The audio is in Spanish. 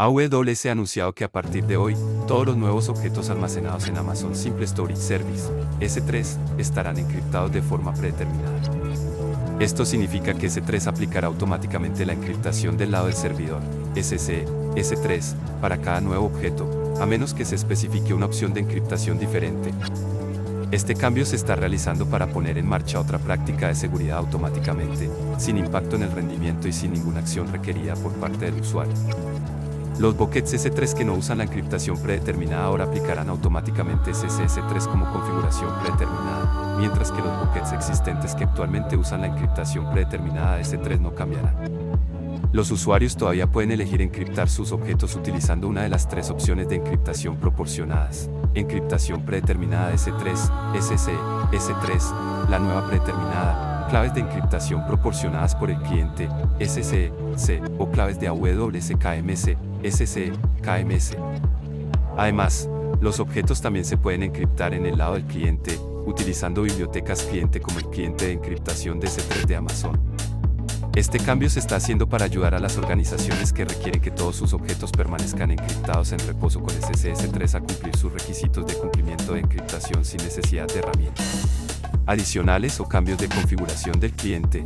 AWS ha anunciado que a partir de hoy, todos los nuevos objetos almacenados en Amazon Simple Storage Service, S3, estarán encriptados de forma predeterminada. Esto significa que S3 aplicará automáticamente la encriptación del lado del servidor, SC, S3, para cada nuevo objeto, a menos que se especifique una opción de encriptación diferente. Este cambio se está realizando para poner en marcha otra práctica de seguridad automáticamente, sin impacto en el rendimiento y sin ninguna acción requerida por parte del usuario. Los buckets S3 que no usan la encriptación predeterminada ahora aplicarán automáticamente SSS3 como configuración predeterminada, mientras que los buckets existentes que actualmente usan la encriptación predeterminada de S3 no cambiarán. Los usuarios todavía pueden elegir encriptar sus objetos utilizando una de las tres opciones de encriptación proporcionadas: encriptación predeterminada de S3, SC, S3, la nueva predeterminada, claves de encriptación proporcionadas por el cliente, SCC, o claves de AWS KMS, SC, KMS. Además, los objetos también se pueden encriptar en el lado del cliente, utilizando bibliotecas cliente como el cliente de encriptación de S3 de Amazon. Este cambio se está haciendo para ayudar a las organizaciones que requieren que todos sus objetos permanezcan encriptados en reposo con SSS3 a cumplir sus requisitos de cumplimiento de encriptación sin necesidad de herramientas adicionales o cambios de configuración del cliente.